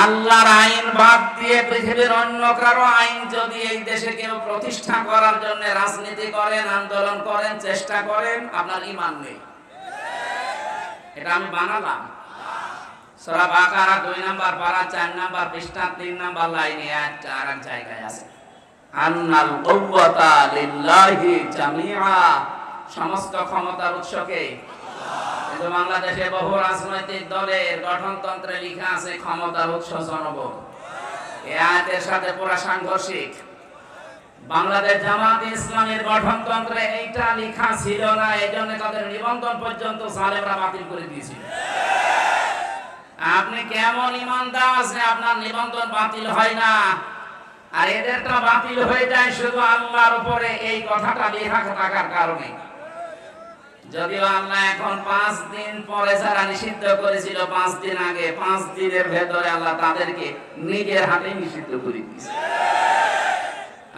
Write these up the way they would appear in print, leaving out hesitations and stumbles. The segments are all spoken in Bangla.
আল্লাহর আইন বাদ দিয়ে পৃথিবীর অন্য কারো আইন যদি এই দেশে কেউ প্রতিষ্ঠা করার জন্য রাজনীতি করেন, আন্দোলন করেন, চেষ্টা করেন, আপনার ঈমান নেই। এটা আমি বানালাম। সূরা বাকারা 2 নাম্বার পারা 4 নাম্বার পৃষ্ঠা 3 নাম্বার লাইনে আর এক জায়গায় আছে, আন্নাল কুওয়াতা লিল্লাহি জামিআ, সমস্ত ক্ষমতার উৎস কে? কিন্তু বাংলাদেশে বহু রাজনৈতিক দলের গঠনতন্ত্রে লেখা আছে ক্ষমতার উৎস জনগণ। এই আয়াতের সাথে পুরা সাংঘর্ষিক। বাংলাদেশ জামাত ইসলামের গঠনতন্ত্রে এইটা লেখা ছিল না, এইজন্য তাদের নিবন্ধন পর্যন্ত জালেমরা বাতিল করে দিয়েছিল। আপনি কেমন ইমানদার আছে আপনার নিবন্ধন বাতিল হয় না, আর এদেরটা বাতিল হয়ে যায় শুধু আল্লাহর উপরে এই কথাটা লেখা থাকার কারণে। যদিও আল্লাহ এখন 5 দিন পরে যারা নিষিদ্ধ করেছিল 5 দিন আগে, 5 দিনের ভেতরে আল্লাহ তাদেরকে নিজের হাতে নিষিদ্ধ করে দিয়েছে।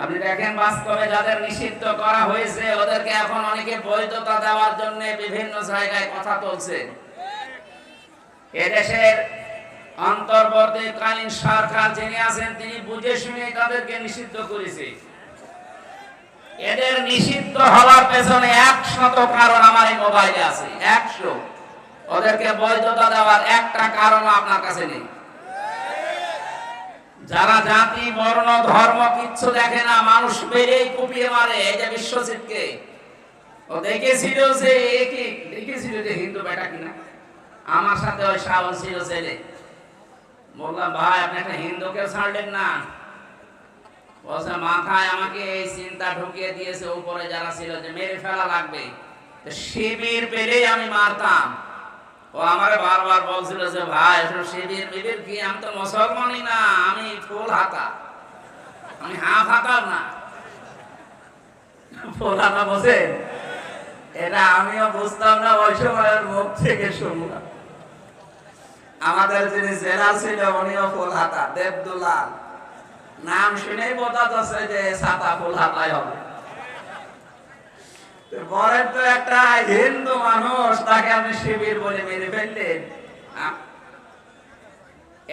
আপনি দেখেন বাস্তবে যাদের নিষিদ্ধ করা হয়েছে ওদেরকে এখন অনেকে বৈধতা দেওয়ার জন্য বিভিন্ন জায়গায় কথা তুলছে। এদেশের অন্তর্বর্তীকালীন সরকার যিনি আছেন তিনি বুঝে শুনে তাদেরকে নিষিদ্ধ করেছে। এদের নিষিদ্ধ হওয়ার পেছনে 100 কারণ আমার এই মোবাইলে আছে, 100। ওদেরকে বৈধতা দেওয়ার একটা কারণ আপনার কাছে নেই। যারা জাতি বর্ণ ধর্ম কিচ্ছু দেখে না, মানুষ বেরেই কুপিয়ে মারে। এই যে বিশ্বজিৎকে ও দেখেছিল যে হিন্দু বেটা কিনা, আমার সাথে ওই শাওন ছিল ছেলে। বললাম ভাই আপনি একটা হিন্দুকে ছাড়লেন না? বলছে মাথায় আমাকে এই চিন্তা ঢুকিয়ে দিয়েছে উপরে যারা ছিল যে মেরে ফেলা লাগবে, শিবির পেলেই আমি মারতাম। ও আমারে বারবার বলছিল যে ভাই শিবির মিবির কি, আমি তো মুসলমানই না, আমি ফুল হাতা, আমি হাফ হাতা না। ফুল হাতা বসে এটা আমিও বুঝতাম না, ওই সময়ের মুখ থেকে শুনলাম। আমাদের যিনি জেলা ছিল উনিও ফুল হাতা, দেবদুলাল, নাম শুনেই বোঝা যাচ্ছে যে ছাতা ফুল হাতাই হবে। পরের তো একটা হিন্দু মানুষ, তাকে আপনি শিবির বলে মেরে ফেললেন।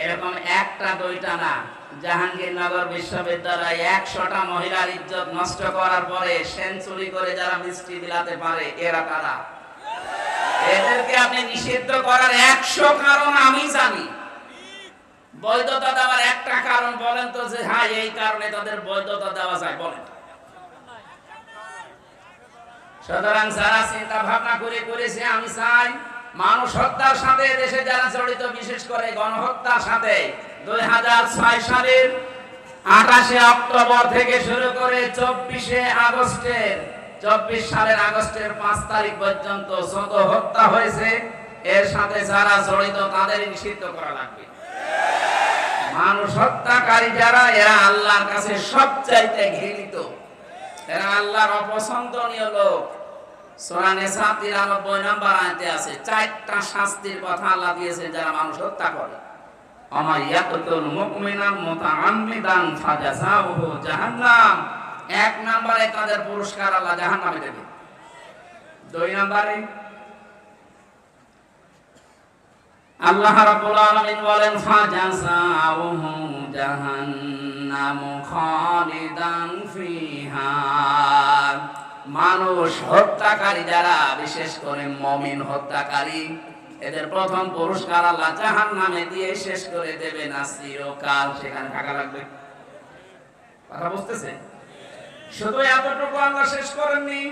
এরকম একটা দুইটা না, জাহাঙ্গীরনগর বিশ্ববিদ্যালয়ে 100টা মহিলার ইজ্জত নষ্ট করার পরে সেঞ্চুরি করে যারা মিষ্টি বিলাতে পারে এরা কারা? এদেরকে আপনি নিষিদ্ধ করার 100 কারণ আমি জানি। বৈধতা দেওয়ার একটা কারণ বলেন তো, যে হ্যাঁ এই কারণে তাদের বৈধতা দেওয়া যায়, বলেন। সুতরাং যারা চিন্তা ভাবনা করেছে, আমি চাই মানুষ হত্যার সাথে দেশে যারা জড়িত, বিশেষ করে গণহত্যার সাথে 2006 সালের 28শে অক্টোবর থেকে শুরু করে 24 সালের আগস্টের 5 তারিখ পর্যন্ত যত হত্যা হয়েছে এর সাথে যারা জড়িত তাদের নিষিদ্ধ করা লাগবে। মানুষ হত্যাকারী যারা, এরা আল্লাহর কাছে সবচাইতে ঘৃণিত, এরা আল্লাহর অপছন্দনীয় লোক। সূরা নিসা 93 নম্বর আয়াতে আছে 4টা শাস্তির কথা আল্লাহ দিয়েছেন যারা মানুষ হত্যা করে। আমা ইয়াকতুল মুমিনান মুতাআম্মিদান ফাজাযাউহু জাহান্নাম। 1 নম্বরে তাদের পুরস্কার আল্লাহ জাহান্নামে দেবে। 2 নম্বরে আল্লাহ রাব্বুল আলামিন বলেন ফাজাযাউহু জাহান্নাম খালিদান ফিহা। মানুষ হত্যাকারী যারা, বিশেষ করে মুমিন হত্যাকারী, এদের প্রথম পুরস্কার আল্লাহ জাহান্নামে দিয়ে শেষ করে দেবে না, চিরকাল সেখানে থাকা লাগবে। কথা বুঝতেছেন? শুধু এতটুকু আল্লাহ শেষ করেননি,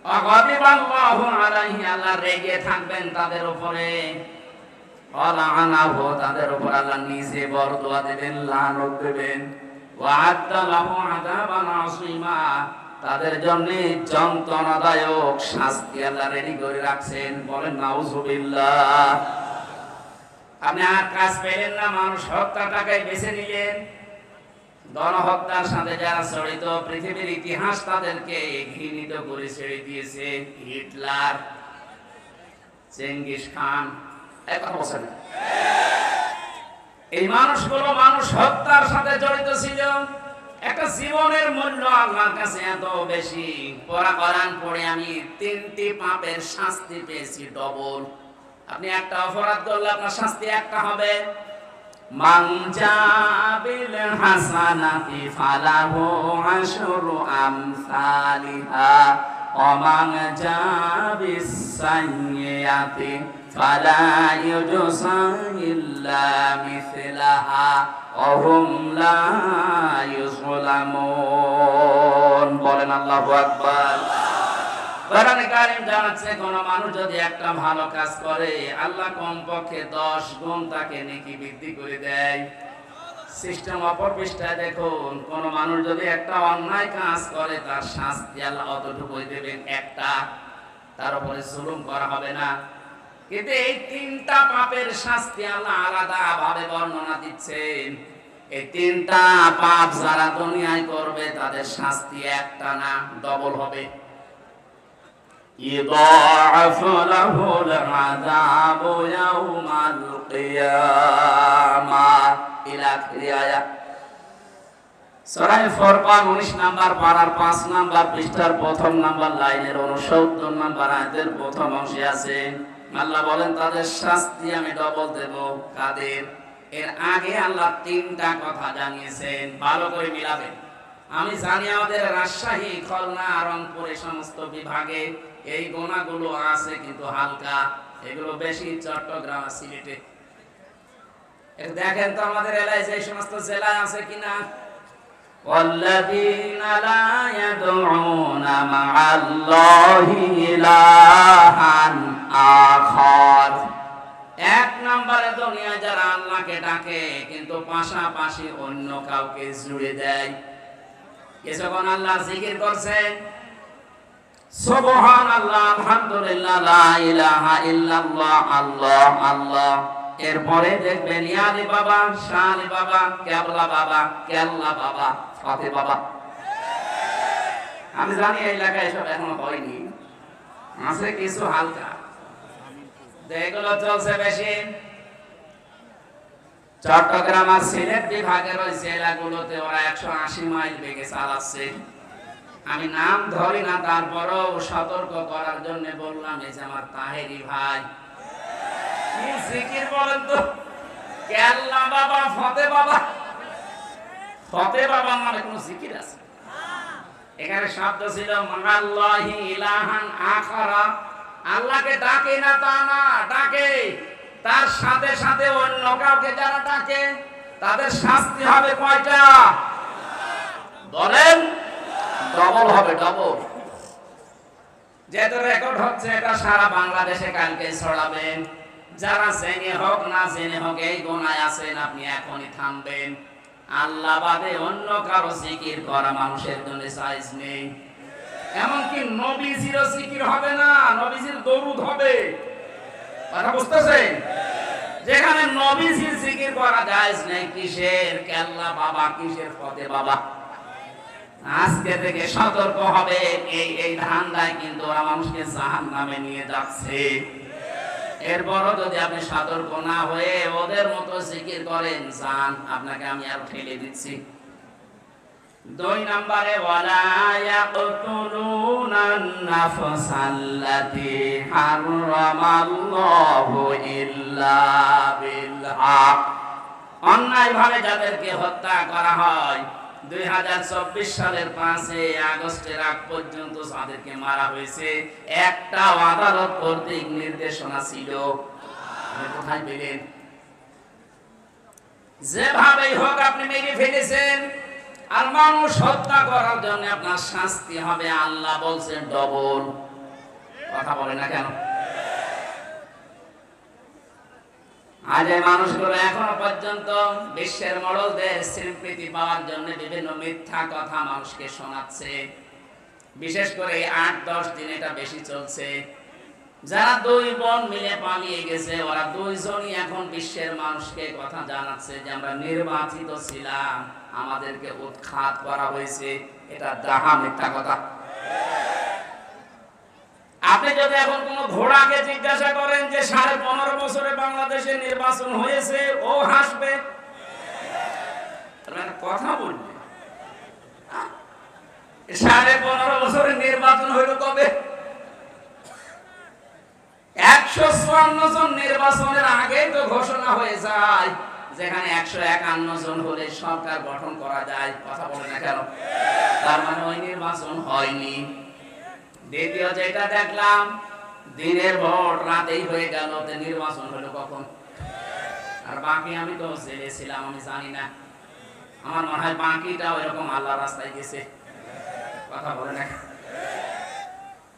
আগাদিবাল্লাহু আলাইহি, আল্লাহ রেগে থাকবেন তাদের উপরে, ওয়ালাআনাহু, তাদের উপর আল্লাহ নিজে বরদোয়া দেবেন, লানত দেবেন, ওয়া'আদ্দা লাহু আযাবান আযীমা, তাদের জন্য যন্ত্রণাদায়ক শাস্তি আল্লাহ রেডি করে রাখছেন। বলেন নাউযুবিল্লাহ। আপনি আর কাজ পেলেন না, মানুষ হত্যাটাকে বেছে নিলেন। গণহত্যার সাথে যারা জড়িত, পৃথিবীর ইতিহাস তাদেরকে ঘৃণিত করে ছেড়ে দিয়েছে। হিটলার, চেঙ্গিস খান, এই মানুষগুলো মানুষ হত্যার সাথে জড়িত ছিল। একটা জীবনের মূল্য আল্লাহর কাছে এত বেশি। পড়া কোরআন পড়ে আমি 3টি পাপের শাস্তি পেয়েছি ডবল। আপনি একটা অপরাধ করলে আপনার শাস্তি একটা হবে, মান জাবিল হাসানাতি ফালাহু আশরু আমসালিহা ওয়া মান জাবিস সাইয়্যাতি ফালা ইউজসা ইল্লা মিসলাহা ওয়া হুম লা ইউযলামুন। বলেন আল্লাহু আকবার। কোরআনে কারীম জানাচ্ছে কোন মানুষ যদি একটা ভালো কাজ করে আল্লাহ কমপক্ষে 10 গুণ তাকে নেকি বৃদ্ধি করে দেয়। সিস্টেম অপর পৃষ্ঠায় দেখুন, কোন মানুষ যদি একটা অন্যায় কাজ করে তার শাস্তি আল্লাহ অতটুকুই দেবেন, একটা, তার উপরে জুলুম করা হবে না। কিন্তু এই তিনটা পাপের শাস্তি আল্লাহ আলাদা ভাবে বর্ণনা দিচ্ছেন। এই তিনটা পাপ যারা দুনিয়ায় করবে তাদের শাস্তি একটা না, ডবল হবে। يضاعف له العذاب يوم القيامة إلى آخر آية। সূরা ফুরকান 19 নাম্বার পারার 5 নাম্বার পৃষ্ঠার প্রথম নাম্বার লাইনের 69 নাম্বার আয়াতের প্রথম অংশে আছে আল্লাহ বলেন তাদের শাস্তি আমি ডবল দেব। কাদের? এর আগে আল্লাহ তিনটা কথা জানিয়েছেন, ভালো করে মিলাবেন। আমি জানি আমাদের রাজশাহী, খুলনা, রংপুর এই সমস্ত বিভাগে এই গুণাগুলো আছে, কিন্তু হালকা, এগুলো বেশি চট্টগ্রাম, সিলেটে। দেখেন তো আমাদের এলাকায় যে সমস্ত জেলায় আছে কিনা। والذين لا يدعون مع الله إلها آخر। এক নম্বরে দুনিয়ায় যারা আল্লাহকে ডাকে কিন্তু পাশাপাশি অন্য কাউকে জুড়ে দেয়। কিছুক্ষণ আল্লাহ জিকির করছেন, সুবহানাল্লাহ, আলহামদুলিল্লাহ, লা ইলাহা ইল্লাল্লাহ, আল্লাহ আল্লাহ। এরপরে দেখবেন ইয়ালি বাবা, শালি বাবা, কেবলা বাবা, কেল্লা বাবা, ফাতে বাবা। আমি জানি এই এলাকায় এসব এখনো হয়নি, আছে কিছু হালকা, এগুলো চলছে বেশি। চট্টগ্রাম আর সিলেট বিভাগের ওই জেলাগুলোতে ওরা 180 মাইল বেগে চালাচ্ছে। আমি নাম ধরি না, তারপরও সতর্ক করার জন্য বললাম। এই যে আমার তাহেরি ভাই, কি জিকির বলেন তো, কেল্লা বাবা, ফতে বাবা। ফতে বাবা মানে কোন জিকির আছে? এখানে শব্দ ছিল মাআল্লাহি ইলাহান আখারা। আল্লাহকে ডাকে না তা না, ডাকে, তার সাথে সাথে অন্য কাউকে যারা ডাকে তাদের শাস্তি হবে কয়টা বলেন? ডবল হবে, ডবল। যেহেতু রেকর্ড হচ্ছে, এটা সারা বাংলাদেশে কালকে ছড়াবেন। যারা জেনে হোক না জেনে হোক এই গুনায় আছেন, আপনি এখনই থামবেন। আল্লাহ বাদে অন্য কারো জিকির করা মানুষের জন্য সাইজ নেই। এমনকি নবীজিরও জিকির হবে না, নবীজির দরুদ হবে। কথা বুঝতেছেন? যেখানে নবীজির জিকির করা জায়েজ নেই, কিসের কেল্লা বাবা, কিসের ফতে বাবা। আজকে থেকে সতর্ক হবে। এই ধান্দায় কিন্তু ওরা মানুষকে জাহান্নামে নিয়ে যাচ্ছে। এরপরও যদি আপনি সতর্ক না হয়ে ওদের মতো জিকির করেন, জান আপনাকে আমি আর ঠেলে দিচ্ছি। 2 নম্বরে ওয়ালা ইয়াকতুলুনান নাফসাল্লাতী হারামাল্লাহু ইল্লা বিল হক। অন্যায়ভাবে যাদেরকে হত্যা করা হয়, 2024 সালের 5 আগস্টের আগ পর্যন্ত যাদেরকে মারা হয়েছে, একটা আদালত কর্তৃক নির্দেশনা ছিল। কোথায় পেলেন? যেভাবেই হোক আপনি মেরে ফেলেছেন, আর মানুষ হত্যা করার জন্য আপনার শাস্তি হবে। আল্লাহ বলছেন ডবল। কথা বলে না কেন? আজ এই মানুষগুলো এখনো পর্যন্ত বিশ্বের মডেল দেশ স্বীকৃতি পাওয়ার জন্য বিভিন্ন মিথ্যা কথা মানুষকে শোনাচ্ছে। বিশেষ করে 8-10 দিন এটা বেশি চলছে। যারা 2 বোন মিলে পালিয়ে গেছে, ওরা 2 জনই এখন বিশ্বের মানুষকে কথা জানাচ্ছে যে আমরা নির্বাচিত ছিলাম, আমাদেরকে উৎখাত করা হয়েছে। এটা ডাহা মিথ্যা কথা। আপনি যদি এখন কোন ঘোড়াকে জিজ্ঞাসা করেন যে 15.5 বছরে বাংলাদেশে নির্বাচন হয়েছে, ও হাসবে, কথা বলবে। 15.5 বছরে নির্বাচন হইল কবে? 154 জন নির্বাচনের আগে তো ঘোষণা হয়ে যায় যেখানে 151 জন হলে সরকার গঠন করা যায়, কথা বলে না কেন? তার মানে ওই নির্বাচন হয়নি। দ্বিতীয় যেটা দেখলাম, দিনের ভোট রাতেই হয়ে গেল, নির্বাচন হলো কখন? আর বাকি আমি তো জেলে ছিলাম, আমি জানি না। আমার মনে হয় বাকিটাও এরকম আল্লাহ রাস্তায় গেছে, কথা বলে না।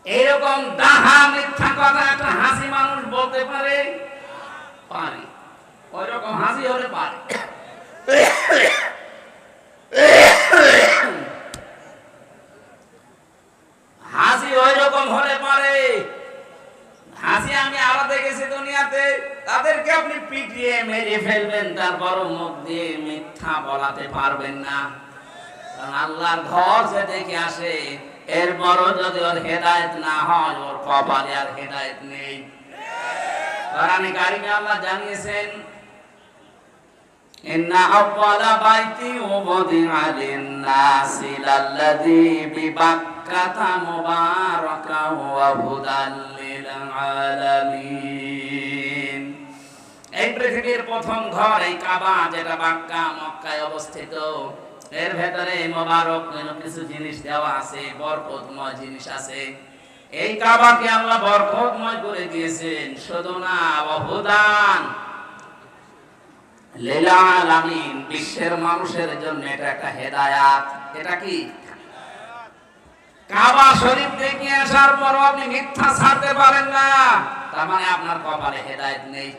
এইরকম ডাহা মিথ্যা কথা একটা হাসি মানুষ বলতে পারে? পারে। ওই রকম হাসি হলে পারে। হাসি ওই রকম হলে পারে। হাসি আমি আরো দেখেছি দুনিয়াতে, তাদেরকে আপনি পিটিয়ে মেরে ফেলবেন, তারপরও মুখ দিয়ে মিথ্যা বলাতে পারবেন না। কারণ আল্লাহর ঘর যে দেখে আসে, এরপরও যদি ওর হেদায়েত না হয়, ওর কপালে আর হেদায়েত নেই। কোরআনে কারিমে আল্লাহ জানিয়েছেন, ইন্না আউয়ালা বাইতি উযিআ লিন-নাসি লাল্লাযী বিবাক্কাতা মুবারাকান ওয়া হুদাল লিল আলামিন। এই পৃথিবীর প্রথম ঘর এই কাবা, যেটা মক্কা মক্কায় অবস্থিত। এর ভেতরে মোবারক কিছু জিনিস দেওয়া আছে, বরকতময় জিনিস আছে। এই কাবাকে আল্লাহ বরকতময় করে দিয়েছেন। শুধু না, ওয়া হুদান লিল আলামিন, বিশ্বের মানুষের জন্য এটা একটা হেদায়াত। এটা কি? কাবা শরীফ দেখে আসার পর আপনি মিথ্যা ছাড়তে পারেন না, তার মানে আপনার কপালে হেদায়েত নেই,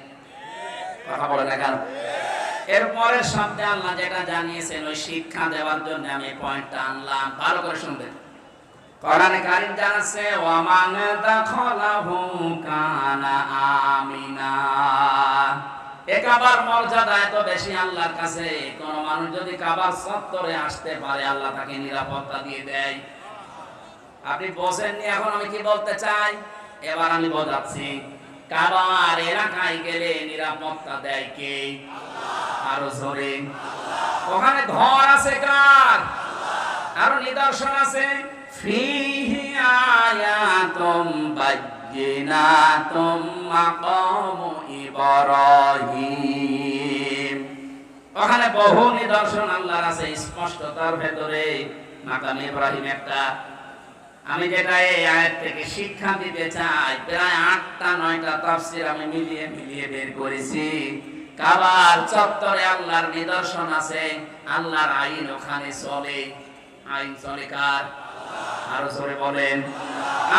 কথা বলে না কেন? এরপরের শব্দে আল্লাহ যেটা জানিয়েছেন, ওই শিক্ষা দেওয়ার জন্য আমি পয়েন্টটা আনলাম, ভালো করে শুনবেন। কোরআনে কারীম জানাচ্ছে, ওয়া মান দাখালাহু কানা আমিনা। এই কাবার মর্যাদা এত বেশি আল্লাহর কাছে, কোন মানুষ যদি কাবার চত্বরে আসতে পারে, আল্লাহ তাকে নিরাপত্তা দিয়ে দেয়। আপনি বোঝেননি এখন আমি কি বলতে চাই? এবার আমি বোঝাচ্ছি। কাবার এলাকায় গেলে নিরাপত্তা দেয় কে? আরো জোরে। ওখানে ঘর আছে কার? আরো নিদর্শন আছে, ফিহি আয়াতুম বায়্যিনাতুম মাকামু ইব্রাহিম। ওখানে বহু নিদর্শন আল্লাহর আছে স্পষ্টতার ভেতরে। মাকাম ইব্রাহিম একটা। আমি যেটা এই আয়াত থেকে শিক্ষা দিতে চাই, প্রায় 8টা-9টা তাফসীর আমি মিলিয়ে বের করেছি। কাবার চত্বরে আল্লাহর নিদর্শন আছে, আল্লাহর আইন ওখানে চলে। আইন চলে কার? আরো জোরে বলেন।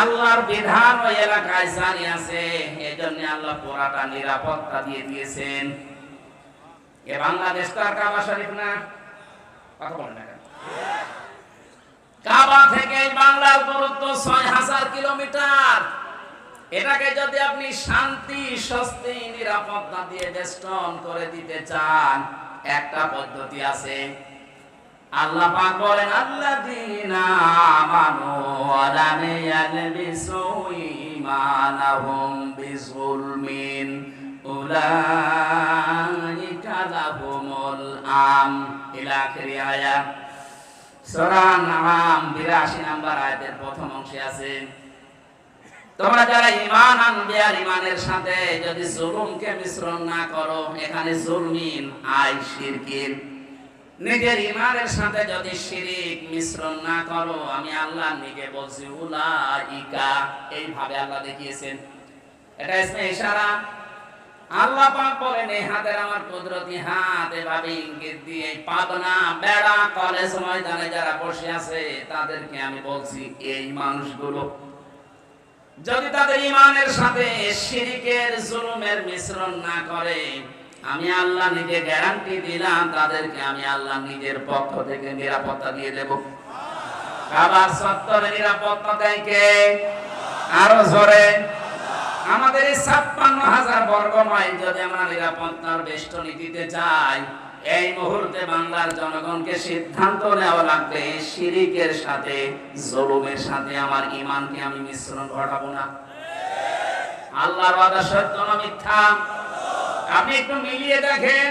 আল্লাহর বিধান ওই এলাকায় জারি আছে, এজন্য আল্লাহ পুরাটা নিরাপত্তা দিয়ে দিয়েছেন। এ বাংলাদেশ তো আর কাবা শরীফ না, কথা বলেন না। কাবা থেকে বাংলার দূরত্ব 6000 কিলোমিটার। এটাকে যদি আপনি শান্তি, স্বস্তি, নিরাপত্তা দিয়ে বেষ্টন করে দিতে চান, একটা পদ্ধতি আছে। আল্লাহ পাক বলেন, আল্লাযীনা আমানু ওয়া লাম ইয়ালবিসু ঈমানাহুম বিযুলমিন উলাইকা লাহুমুল আমন। ইলা আখির আয়াত। সূরা আন-নাম 82 নম্বর আয়াতের প্রথম অংশে আছে, তোমরা যারা ঈমান আনবে আর ঈমানের সাথে যদি জুলুমকে মিশ্রণ না করো, এখানে জুলমিন আই শিরকিন, নিজের ঈমানের সাথে যদি শিরিক মিশ্রণ না করো, আমি আল্লাহ নিজে বলছি উলাইকা, এইভাবে আল্লাহ দেখিয়েছেন। এটা ইসমে ইশারা। আল্লাহ পাক বলেন, এই হাতের আমার কুদরতি হাত, এভাবে ইঙ্গিত দিয়ে পাবনা, বেড়া, কলেজ ময়দানে যারা বসে আছে তাদেরকে আমি বলছি, এই মানুষগুলো যদি তাদের ঈমানের সাথে শিরকের জুলুমের মিশ্রণ না করে, আমি আল্লাহ নিজে গ্যারান্টি দিলাম, তাদেরকে আমি আল্লাহ নিজের পক্ষ থেকে নিরাপত্তা দিয়ে দেব। কাবার চত্বরে নিরাপত্তা দেয় কে? আরো জোরে। আমাদের এই 56,000 বর্গ মাইল যদি আমরা নিরাপত্তার বেষ্টনী দিতে চাই, এই মুহূর্তে বাংলার জনগণকে সিদ্ধান্ত নেওয়া লাগবে, শিরিকের সাথে, জুলুমের সাথে আমার ঈমানকে আমি মিশ্রণ ঘটাবো না। আল্লাহর ওয়াদা সত্য না মিথ্যা? আপনি একটু মিলিয়ে দেখেন,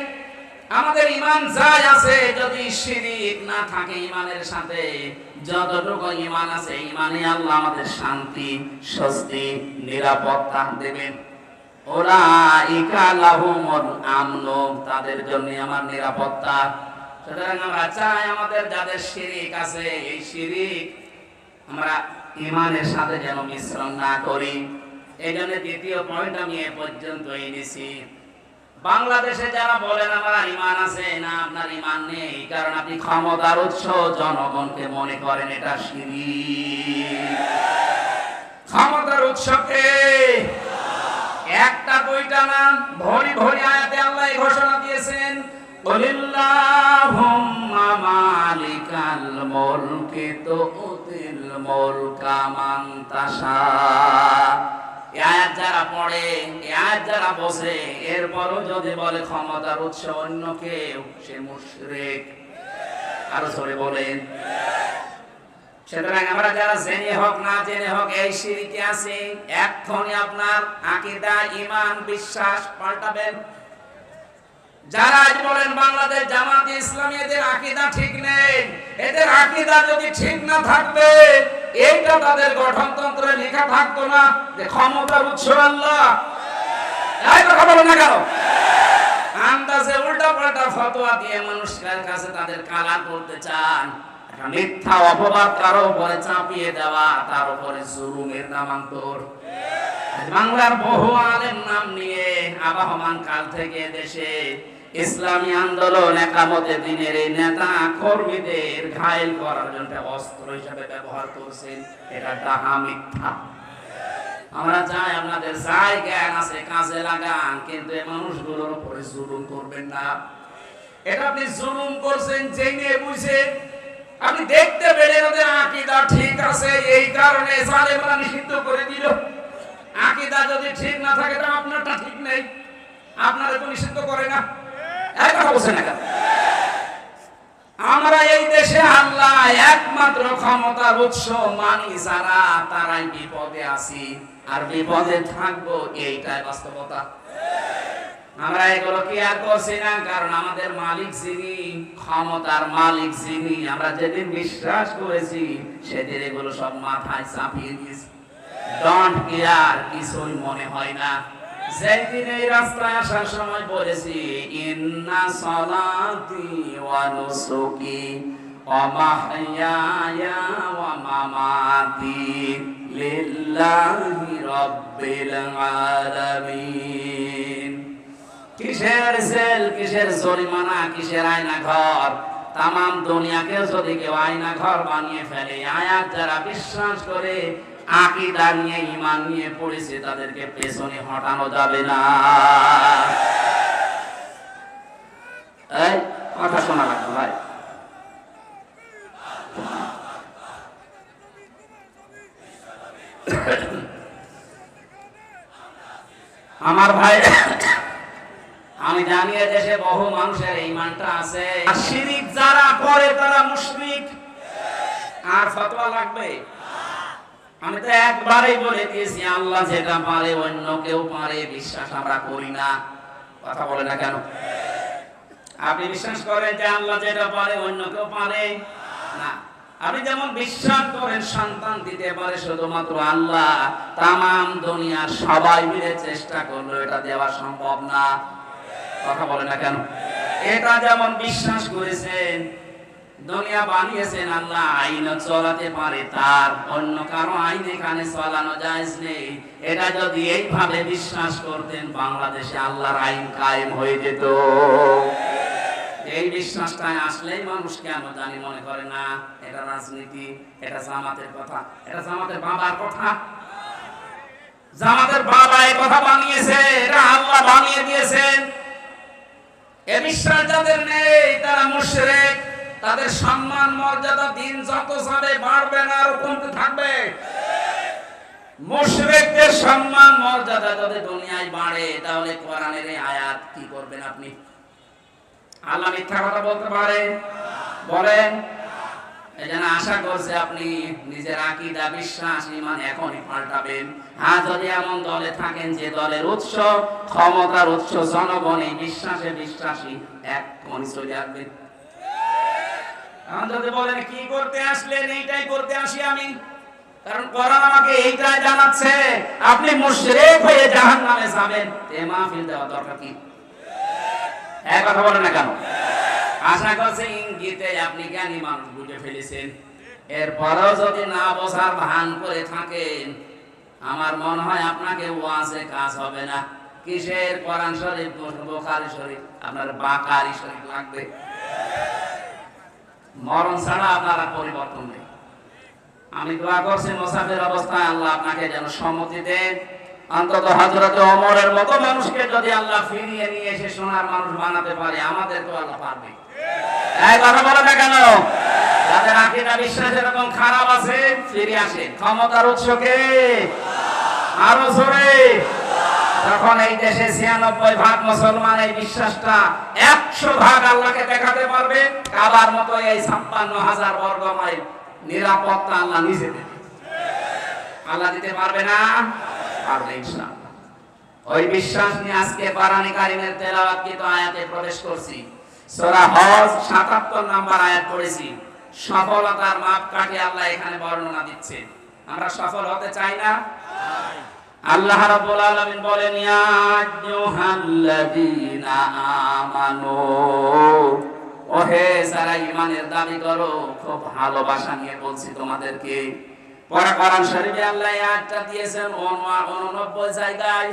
আমাদের ঈমান যাই আছে, যদি শিরিক না থাকে ঈমানের সাথে, যতটুকু ঈমান আছে, ঈমানে আল্লাহ আমাদের শান্তি, স্বস্তি, নিরাপত্তা দেবেন। উলাইকা লাহুমুল আমন, তাদের জন্য আমার নিরাপত্তা। সুতরাং আমরা চাই আমাদের যাদের শিরিক আছে এই শিরিক আমরা ঈমানের সাথে যেন মিশ্রণ না করি। এই জন্য দ্বিতীয় পয়েন্ট আমি এ পর্যন্ত এনেছি। বাংলাদেশে যারা বলেন আমার ঈমান আছে, না আপনার ঈমান নেই, কারণ আপনি ক্ষমতার উৎস জনগণকে মনে করেন এটা শিরিক। ক্ষমতার উৎসকে একটা দুইটা না, ভরি ভরি আয়াতে আল্লাহ ঘোষণা দিয়েছেন, কুলিল্লাহুম্মা মালিকাল মুলকি তুতিল মুলকা মান তাশা। এই আয়াত যারা পড়ে, এই আয়াত যারা বসে, এরপরও যদি বলে ক্ষমতার উৎস অন্য কেউ, সে মুশরিক। আরো জোরে বলেন। সুতরাং আমরা যারা জেনে হোক না জেনে হোক এই শিরকে আছে, এখনই আপনার আকীদা, ঈমান, বিশ্বাস পাল্টাবেন। যারা আজ বলেন বাংলাদেশ জামাতে ইসলামী এদের আকীদা ঠিক নেই, এদের আকীদা যদি ঠিক না থাকবে এইটা তাদের গঠনতন্ত্রে লেখা থাকতো না যে ক্ষমতার উৎস আল্লাহ। এই কথা বলো না কেন? আন্দাজে উল্টা পাল্টা ফতোয়া দিয়ে মানুষের কাছে তাদের কালা করতে চান। মিথ্যা অপবাদ কারো উপরে চাপিয়ে দেওয়া, তার উপরে জুলুমের নামান্তর। বাংলার বহু আলেম নাম নিয়ে আবহমান কাল থেকে দেশে ইসলামী আন্দোলন, একামতে দ্বীনের এই নেতা কর্মীদের ঘায়েল করার জন্য অস্ত্র হিসেবে ব্যবহার করছেন। এটা ডাহা, মিথ্যা। আমরা চাই আপনাদের যাই জ্ঞান আছে কাজে লাগান, কিন্তু এই মানুষগুলোর উপরে জুলুম করবেন না। এটা আপনি জুলুম করছেন জেনে বুঝে। আপনি দেখতে পেলেন ওদের আকীদা ঠিক আছে, এই কারণে জালেমরা নিষিদ্ধ করে দিল। আকীদা যদি ঠিক না থাকে তো আপনারটা ঠিক নেই, আপনারা তো নিষিদ্ধ করে না। এই কথা বলছেন না কেন? আমরা এই দেশে আল্লাহ একমাত্র ক্ষমতার উৎস মানি যারা, তারাই বিপদে আছি আর বিপদে থাকবো, এইটাই বাস্তবতা। আমরা এগুলো কি আর করছি না, কারণ আমাদের মালিক যিনি, ক্ষমতার মালিক যিনি, আমরা যেদিন বিশ্বাস করেছি সেদিন এগুলো সব মাথায় চাপিয়ে দিয়েছি। ডন্ট কেয়ার, কিছুই মনে হয় না। যেদিন এই রাস্তায় আসার সময় বলেছি ইন্না সালাতি ওয়া নুসুকি ওয়া মাহইয়ায়া ওয়া মামাতি লিল্লাহি রাব্বিল আলামিন। কিসের জেল, কিসের জরিমানা, কিসের আয়না ঘর? তামাম দুনিয়াকে যদি কেউ আয়না ঘর বানিয়ে ফেলে, আয়াত যারা বিশ্বাস করে আকীদা নিয়ে, ঈমান নিয়ে পড়েছে, তাদেরকে পেছনে হটানো যাবে না। এই কথা শোনা লাগবে ভাই। আমার ভাই, আমি জানি দেশে বহু মানুষের ঈমানটা আছে। শিরিক যারা করে তারা মুশরিক। আর ফতোয়া লাগবে? আমি তো একবারই বলে দিয়েছি, আল্লাহ যেটা পারে অন্য কেউ পারে, বিশ্বাস আমরা করি না। কথা বলে না কেন? আপনি বিশ্বাস করেন যে আল্লাহ যেটা পারে অন্য কেউ পারে না? আপনি যেমন বিশ্বাস করেন সন্তান দিতে পারে শুধুমাত্র আল্লাহ, তামাম দুনিয়ার সবাই মিলে চেষ্টা করলো এটা দেওয়া সম্ভব না। কথা বলে না কেন? এটা যেমন বিশ্বাস করেছেন দুনিয়া বানিয়েছেন আল্লাহ, আইন চলাতে পারে, তার অন্য কারো আইন এখানে চালানো জায়েজ নেই। এটা যদি এইভাবে বিশ্বাস করতেন, বাংলাদেশে আল্লাহর আইন কায়েম হয়ে যেত। এই বিশ্বাসটাই আসলেই মানুষ কেন জানি মনে করে না এটা রাজনীতি, এটা জামাতের কথা, এটা জামাতের বাবার কথা। জামাতের বাবা এই কথা বানিয়েছে, এটা আল্লাহ বানিয়ে দিয়েছেন। এ বিশ্বাস যাদের নেই তারা মুশরিক। তাদের সম্মান মর্যাদা দিন যত যাবে বাড়বে না, আর কমতে থাকবে। মুশরিকদের সম্মান মর্যাদা যদি দুনিয়ায় বাড়ে, তাহলে কোরআনের এই আয়াত কি করবেন আপনি? আল্লাহ মিথ্যা কথা বলতে পারে? বলেন। এজন্য আশা করছি আপনি নিজের আকীদা, বিশ্বাস, ঈমান এখনই পাল্টাবেন। আর যদি এমন দলে থাকেন যে দলের উৎস, ক্ষমতার উৎস জনগণ, এই বিশ্বাসে বিশ্বাসী, এখনই চলে আসবেন। এখন যদি বলেন কি করতে আসলেন, এইটাই করতে আসি আমি, কারণ কোরআন আমাকে এইটাই জানাচ্ছে, আপনি মুশরিক হয়ে জাহান্নামে যাবেন। এ মাহফিল দেওয়া দরকার কি? এক কথা বলেন না কেন? আশা করছি ইঙ্গিতে আপনি জ্ঞানী মানুষ বুঝে ফেলেছেন। এরপরেও যদি না বোঝার ভান করে থাকেন, আমার মনে হয় আপনাকে ওয়াজে কাজ হবে না। কিসের কোরআন শরীফ, বুখারী শরীফ, আপনার বাকারি শরীফ লাগবে। মরণ ছাড়া আপনারা পরিবর্তন নেই। আমি দোয়া করছি মুসাফির অবস্থায় আল্লাহ আপনাকে যেন সম্মতি দেন। অন্তত হযরত ওমরের মতো মানুষকে যদি আল্লাহ ফিরিয়ে নিয়ে এসে সোনার মানুষ বানাতে পারে, আমাদের তো আল্লাহ পারবে। এই কথা বলে না কেন? যাদের আকীদা বিশ্বাস এরকম খারাপ আছে, ফিরে আসে। ক্ষমতার উৎসকে আরো জোরে। যখন এই দেশে ৯৬% মুসলমান এই বিশ্বাসটা ১০০% আল্লাহকে দেখাতে পারবে, কাবার মতো এই ৫৬,০০০ বর্গ মাইল নিরাপত্তা আল্লাহ নিজে দেবে। আল্লাহ দিতে পারবে না? পারবে ইনশাআল্লাহ। ওই বিশ্বাস নিয়ে আজকে কোরআনে কারীমের তেলাওয়াতকৃত আয়াতে প্রবেশ করছি। সূরা হজ ৭৭ নম্বর আয়াত পড়েছি। সফলতার মাপকাঠি আল্লাহ এখানে বর্ণনা দিচ্ছেন। আমরা সফল হতে চাই না? আল্লাহ রাব্বুল আলামিন বলেন, ইয়া আইয়ুহাল্লাযীনা আমানু, ওহে যারা ঈমানের দাবি করো, খুব ভালোবাসা নিয়ে বলছি তোমাদেরকে। পরে কোরআন শরীফে আল্লাহ এই আয়াতটা দিয়েছেন 89 জায়গায়।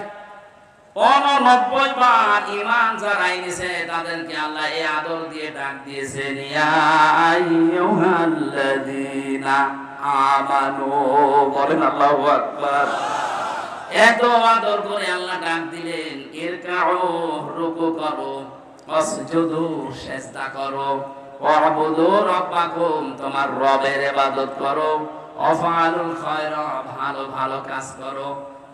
89 বার ঈমান যারা এনেছে তাদেরকে আল্লাহ এই আদর দিয়ে ডাক দিয়েছেন, ইয়া আইয়ুহাল্লাযীনা আমানু। বলেন আল্লাহু আকবার। এত আদর করে আল্লাহ ডাক দিলেন, ইরকাউ, রুকু করো, ওয়াসজুদু, সিজদা করো, ওয়াবুদু রাব্বাকুম, তোমার রবের ইবাদত করো, ওয়াফআলুল খায়রা, ভালো ভালো কাজ করো,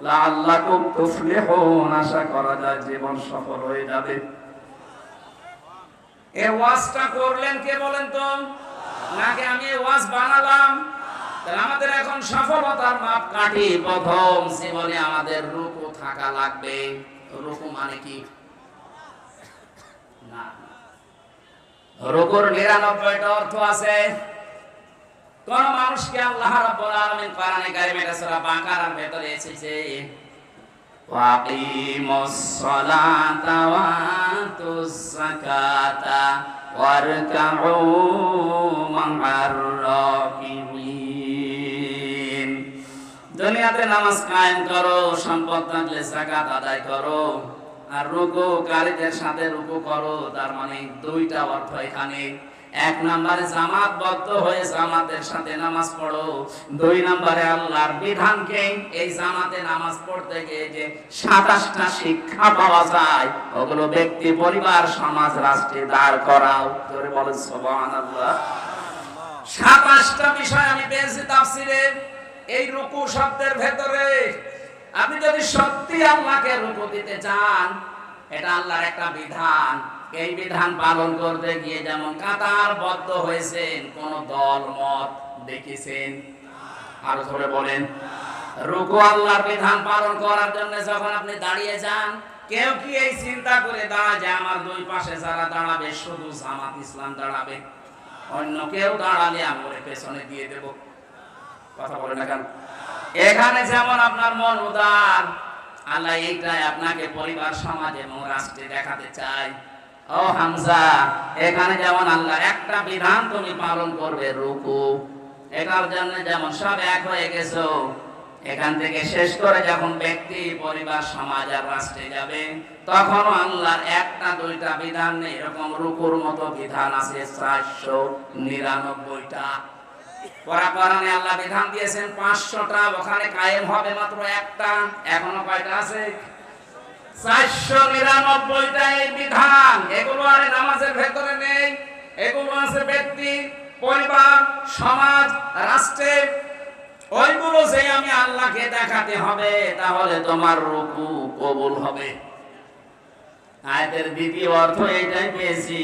লাআল্লাকুম তুফলিহুন, আশা করা যায় জীবন সফল হয়ে যাবে। এই ওয়াজটা করলেন কে বলেন তো? নাকি আমি এই ওয়াজ বানালাম? তাহলে আমাদের এখন সফলতার মাপকাঠি, প্রথম জীবনে আমাদের রুকু থাকা লাগবে। রুকু মানে কি? না, রুকুর ৯৯টা অর্থ আছে। কোন মানুষকে আল্লাহ রাব্বুল আলামিন কোরআনে কারীমে সূরা বাকারার ভেতরে এসেছে, ওয়াকিমুস সালাতা ওয়া আতুস যাকাতা ওয়ারকাউ মা'আর রাকিবিন। দুনিয়াতে নামাজ কায়েম করো, সম্পদ থাকলে যাকাত আদায় করো, আর রুকুকারীদের সাথে রুকু করো। তার মানে দুইটা অর্থ এখানে। এক নম্বরে জামাতবদ্ধ হয়ে জামাতের সাথে নামাজ পড়ো। দুই নম্বরে আল্লাহর বিধানকে এই জামাতে নামাজ পড়তে গিয়ে যে ২৭টা শিক্ষা পাওয়া যায়, ওগুলো ব্যক্তি, পরিবার, সমাজ, রাষ্ট্রে দাঁড় করাও। জোরে বলেন সুবহানাল্লাহ। ২৭টা বিষয় আমি পেয়েছি তাফসীরে এই রুকু শব্দের ভেতরে। আপনি যদি সত্যি আল্লাহকে রুকু দিতে চান, এটা আল্লাহর একটা বিধান। এই বিধান পালন করতে গিয়ে যেমন কাতারবদ্ধ হয়েছেন, কোন দল মত দেখেছেন? আরো ধরে বলেন। রুকু আল্লাহর বিধান পালন করার জন্য যখন আপনি দাঁড়িয়ে যান, কেউ কি এই চিন্তা করে দাঁড়ায় যে আমার দুই পাশে যারা দাঁড়াবে শুধু জামাত ইসলাম দাঁড়াবে, অন্য কেউ দাঁড়ালে আমি ওর পেছনে দিয়ে দেব? কথা বলে না কেন? এখানে যেমন আপনার মন উদার, আল্লাহ এইটাই আপনাকে পরিবার, সমাজ এবং রাষ্ট্রে দেখাতে চায়। ও হামজা, এখানে যেমন আল্লাহ একটা বিধান তুমি পালন করবে, রুকু, এটার জন্য যেমন সব এক হয়ে গেছো, এখান থেকে শেষ করে যখন ব্যক্তি, পরিবার, সমাজ আর রাষ্ট্রে যাবে, তখনও আল্লাহর একটা দুইটা বিধান নেই, এরকম রুকুর মতো বিধান আছে ৪৯৯টা। কোরআনে আল্লাহ বিধান দিয়েছেন ৫০০টা, ওখানে কায়েম হবে মাত্র একটা। এখনো কয়টা আছে? ৪৯৯টা এই বিধান। এগুলো আর নামাজের ভেতরে নেই, এগুলো আছে ব্যক্তি, পরিবার, সমাজ, রাষ্ট্রে। ওইগুলো যে আমি আল্লাহকে দেখাতে হবে, তাহলে তোমার রুকু কবুল হবে। আয়াতের দ্বিতীয় অর্থ এইটাই পেয়েছি,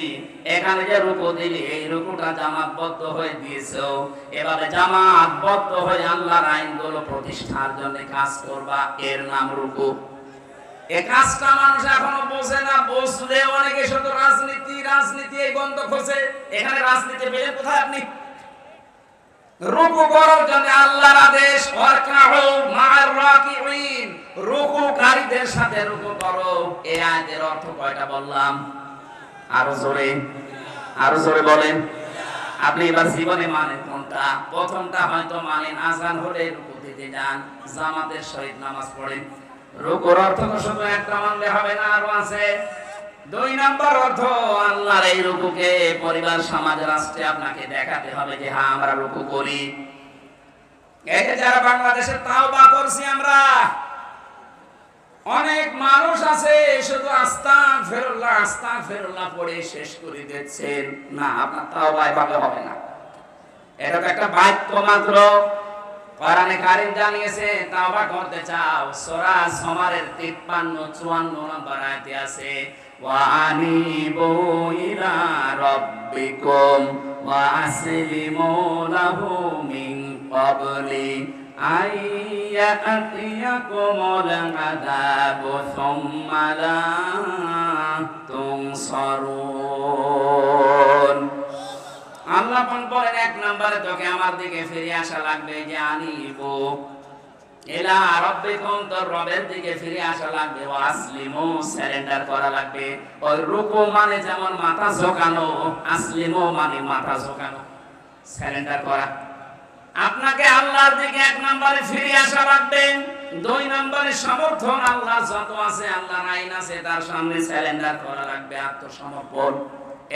এখানে যে রুকু দিলি, এই রুকুটা জামাতবদ্ধ হয়ে দিয়েছো, এভাবে জামাতবদ্ধ হয়ে আল্লাহর আইনগুলো প্রতিষ্ঠার জন্য কাজ করবা, এর নাম রুকু। এই কাজটা মানুষ এখনো বোঝে না। বুঝলে অনেকে শুধু রাজনীতি রাজনীতি এই গন্ধ খোঁজে। এখানে রাজনীতি পেলে কোথায় আপনি? রুকু করার জন্য আল্লাহর আদেশ, ওয়ারকাউ মা'আর রাকিঈন, রুকুকারীদের সাথে রুকু করো। এই আয়াতের অর্থ কয়টা বললাম? আরো জোরে বলেন। আপনি এবার জীবনে মানেন কোনটা? প্রথমটা হয়তো মানেন, আযান হলে রুকু দিতে যান, জামাতের সহিত নামাজ পড়েন। রুকুর অর্থ তো শুধু একটা মানলে হবে না, আরো আছে। 2 নাম্বার অর্থ, আল্লাহর এই রুকুকে পরিবার, সমাজ, রাষ্ট্রে আপনাকে দেখাতে হবে যে হ্যাঁ আমরা রুকু করি। এই যে যারা বাংলাদেশে তাওবা করছি আমরা, অনেক মানুষ আছে শুধু আস্তাগফিরুল্লাহ পড়ে শেষ করে দিচ্ছেন। না, আপনার তাওবা এভাবে হবে না। এটা তো একটা বাক্য মাত্র। কোরআনে কারীম জানিয়েছে, তাওবা করতে চাও, সূরা জুমারের 53-54 নম্বর আয়াতে আছে, ওয়া আনিবু ইলা রাব্বিকুম ওয়া আসলিমু লাহু মিন ক্বাবলি আইয়াতিয়াকুমুল আযাবু সুম্মা লা তুনসারুন। আল্লাহ বলেন, 1 নম্বরে তোকে আমার দিকে ফিরে আসা লাগবে, যে আনিবু ইলা রাব্বিকুম, তোর রবের দিকে ফিরে আসা লাগবে, ওয়া আসলিমু, সারেন্ডার করা লাগবে। ওই রুকু মানে যেমন মাথা ঝোঁকানো, আসলিমু মানে মাথা ঝোঁকানো, সারেন্ডার করা। আপনাকে আল্লাহর দিকে 1 নম্বরে ফিরে আসা লাগবে। 2 নম্বরে সমর্থন, আল্লাহ যত আছে, আল্লাহর আইন আছে, তার সামনে সারেন্ডার করা লাগবে, আত্মসমর্পণ।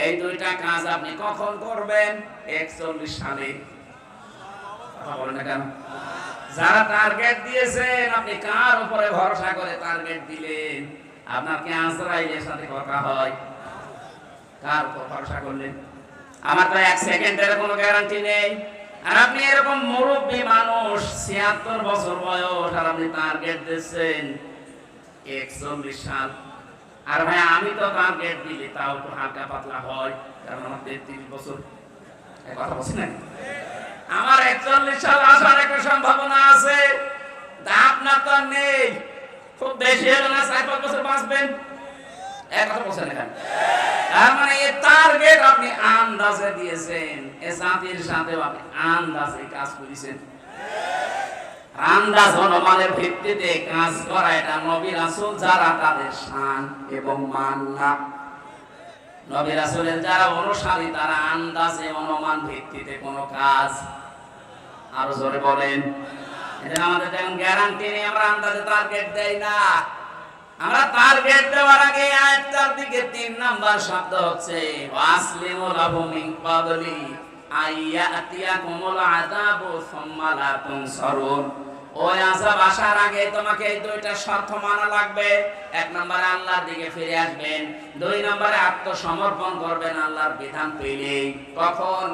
এই 2টা কাজ আপনি কখন করবেন? 41 সালে। কথা বলেন না কেন? যারা টার্গেট দিয়েছেন, আপনি কার উপরে ভরসা করে টার্গেট দিলেন? আপনার কি আজরাইলের সাথে কথা হয়? কার উপর ভরসা করলেন? আমার তো 1 সেকেন্ডের কোনো গ্যারান্টি নেই। আর আপনি এরকম মুরব্বী মানুষ, 76 বছর বয়স, আর আপনি টার্গেট দিচ্ছেন 41 সাল। আর ভাই আমি তো টার্গেট দিলে তাও তো হালকা পাতলা হয়, কারণ আমার 33 বছর। এই কথা বলছি না? আমার 41 সাল আসার একটা সম্ভাবনা আছে, আপনার তো নেই। খুব বেশি হলে না 4-5 বছর বাঁচবেন। এক কথা বলছেন এখানে। তার মানে এই টার্গেট আপনি আন্দাজে দিয়েছেন, এই জাতির সাথে আপনি আন্দাজে কাজ করেছেন। আন্দাজ অনুমানের ভিত্তিতে কাজ করা, এটা নবী রাসূল যারা, তাদের শান এবং মান না। নবী রাসূলের যারা অনুসারী, তারা আন্দাজে অনুমান ভিত্তিতে কোনো কাজ। আরো জোরে বলেন। এটা আমাদের তেমন গ্যারান্টি নেই, আমরা আন্দাজে টার্গেট দেই না। আমরা টার্গেট দেওয়ার আগে আয়াতটার দিকে 3 নাম্বার শব্দ হচ্ছে, ওয়াসলিমু লাহু মিন ক্বাবলি আইয়াতিয়াকুমুল আযাবু সুম্মা লা তুনসারুন। ওই আযাব আসার আগে তোমাকে এই 2টা শর্ত মানা লাগবে। 1 নম্বরে আল্লাহর দিকে ফিরে আসবেন, 2 নম্বরে আত্মসমর্পণ করবেন আল্লাহর বিধান পেলেই। কখন?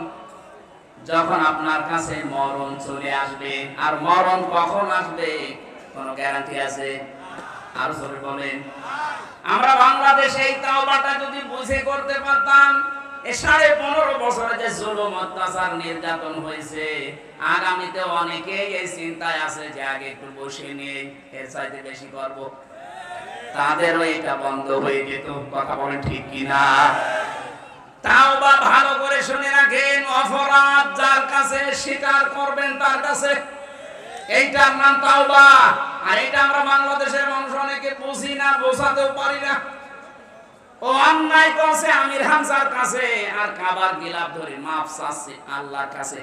যখন আপনার কাছে মরণ চলে আসবে। আর মরণ কখন আসবে কোনো গ্যারান্টি আছে? আর জোরে বলেন। আমরা বাংলাদেশে এই তাওবাটা যদি বুঝে করতে পারতাম, এই 15.5 বছরে যে জুলুম, অত্যাচার, নির্যাতন হয়েছে, আগামীতে অনেকেই এই চিন্তায় আছে যে আগে একটু বসে নেই, এর চাইতে বেশি করব, তাদেরও এটা বন্ধ হয়ে যেত। কথা বলেন ঠিক কিনা? তাওবা ভালো করে শুনে রাখেন, অপরাধ যার কাছে স্বীকার করবেন তার কাছে, এইটার নাম তাওবা। আর এটা আমরা বাংলাদেশের মানুষ অনেকে বুঝি না, বোঝাতেও পারি না। ও অন্যায় করছে আমির হামজার কাছে, আর কাবার গিলাফ ধরে মাফ চাচ্ছে আল্লাহর কাছে।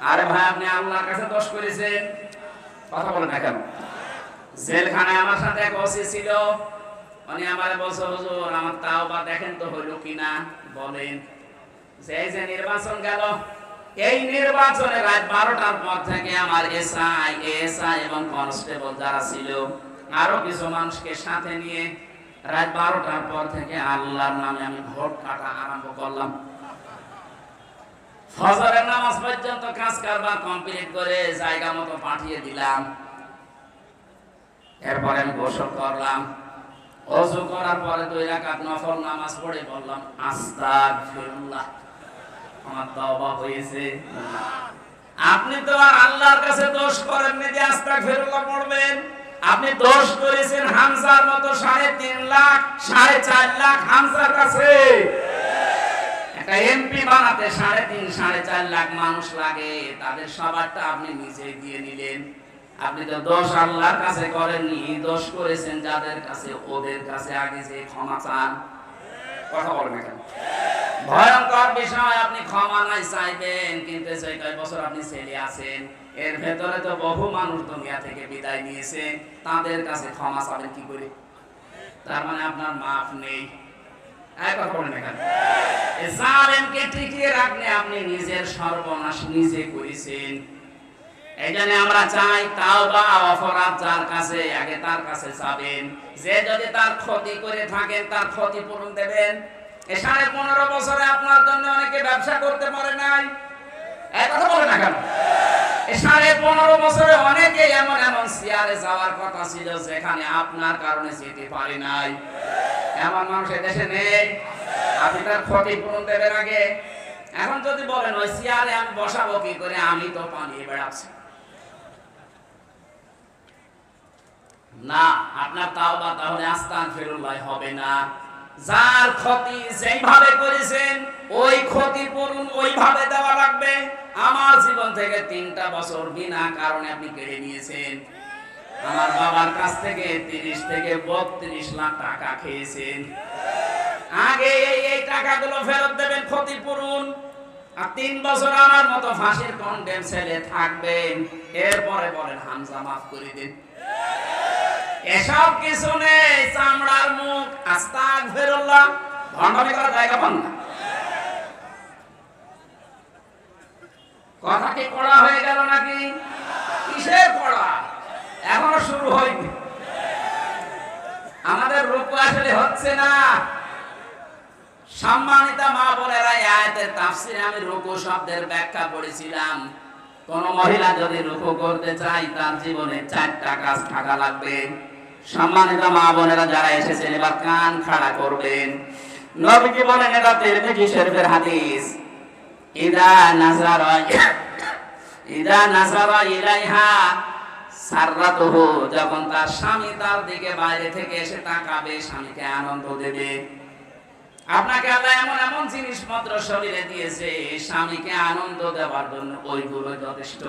আরে ভাই, আপনি আল্লাহর কাছে দোষ করেছেন, কথা বলেন না কেন? জেলখানায় আমার সাথে এক ওসি ছিল, উনি আমারে বলছে, হুজুর আমার তাওবা দেখেন তো হইল কিনা, বলেন। যে নির্বাচন গেল, এই নির্বাচনে রাত 12টার পর থেকে আমার এসআই এবং কনস্টেবল যারা ছিল, আরো কিছু মানুষকে সাথে নিয়ে রাত 12টার পর থেকে আল্লাহর নামে আমি ভোট কাটা আরম্ভ করলাম। ফজরের নামাজ পর্যন্ত কাজ কারবার কমপ্লিট করে জায়গা মতো পাঠিয়ে দিলাম। এরপরে আমি গোসল করলাম, ওযু করার পরে 2 রাকাত নফল নামাজ পড়ে বললাম, আস্তাগফিরুল্লাহ, আমার তাওবা হয়েছে। আপনি তো আর আল্লাহর কাছে দোষ করেননি যে আস্তাগফিরুল্লাহ পড়বেন। আপনি দোষ করেছেন হামজার মতো 3.5 লাখ 4.5 লাখ হামজার কাছে। একটা এমপি বানাতে 3.5-4.5 লাখ মানুষ লাগে, তাদের সবারটা আপনি নিজেই দিয়ে নিলেন। আপনি তো দোষ আল্লাহর কাছে করেননি, দোষ করেছেন যাদের কাছে, ওদের কাছে আগে যে ক্ষমা চান। কথা বলেন না কেন? ভয়ঙ্কর বিষয়, আপনি ক্ষমা নাই চাইবেন, কিন্তু সেই কয় বছর আপনি ছেলে আছেন, এর ভেতরে তো বহু মানুষ দুনিয়া থেকে বিদায় নিয়েছে, তাদের কাছে ক্ষমা চাবেন কি করে? তার মানে আপনার মাফ নেই। কথা বলেন না কেন? জালেমকে টিকিয়ে রাখলে আপনি নিজের সর্বনাশ নিজে করেছেন। এই জন্য আমরা চাই তাওবা, অপরাধ যার কাছে আগে তার কাছে যাবেন, যে যদি তার ক্ষতি করে থাকেন তার ক্ষতিপূরণ দেবেন। এই 15.5 বছরে আপনার জন্য অনেকে ব্যবসা করতে পারে নাই, কথা বলে না কেন? এই 15.5 বছরে অনেকে এমন এমন চেয়ারে যাওয়ার কথা ছিল যেখানে আপনার কারণে যেতে পারে নাই। এমন মানুষ দেশে নেই? আপনি তার ক্ষতিপূরণ দেবেন আগে। এখন যদি বলেন ওই চেয়ারে আমি বসাবো কি করে, আমি তো পালিয়ে বেড়াচ্ছি, না, আপনার তাওবা তাহলে আস্তাগফিরুল্লাহ হবে না। যার ক্ষতি যেইভাবে করেছেন ওই ক্ষতিপূরণ ওইভাবে দেওয়া লাগবে। আমার জীবন থেকে 3টা বছর বিনা কারণে আপনি কেড়ে নিয়েছেন। আমার বাবার কাছ থেকে 30 থেকে 32 লাখ টাকা খেয়েছেন। আগে এই টাকাগুলো ফেরত দেবেন, ক্ষতিপূরণ। আর 3 বছর আমার মতো ফাঁসির কন্ডেম ছেলে থাকবেন, এরপরে বলেন হামজা মাফ করে দিন। এসব কিছু নেই, চামড়ার মুখ, আস্তাগফিরুল্লাহ, ভণ্ডামি করার জায়গা পান না। কথা কি কড়া হয়ে গেল নাকি? কিসের কড়া? এখনো শুরু হয়নি। আমাদের রূপ আসলে হচ্ছে না। সম্মানিত মা বোনেরা, এই আয়াতের তাফসিরে আমি রুকু শব্দের ব্যাখ্যা পড়েছিলাম। কোন মহিলা যদি রুকু করতে চায় তার জীবনে 4টা কাজ থাকা লাগবে। সম্মানিত মা বোনেরা যারা এসেছেন এবার কান খাড়া করবেন। নবীজি বলেন, এটা তিরমিজি শরীফের হাদিস, ইদা নাযারা ইলাইহা সাররাতুহু, যখন তার স্বামী তার দিকে বাইরে থেকে এসে তাকাবে, স্বামীকে আনন্দ দেবে। আপনাকে আল্লাহ এমন এমন জিনিসপত্র শরীরে দিয়েছে, স্বামীকে আনন্দ দেওয়ার জন্য ওইগুলো যথেষ্ট।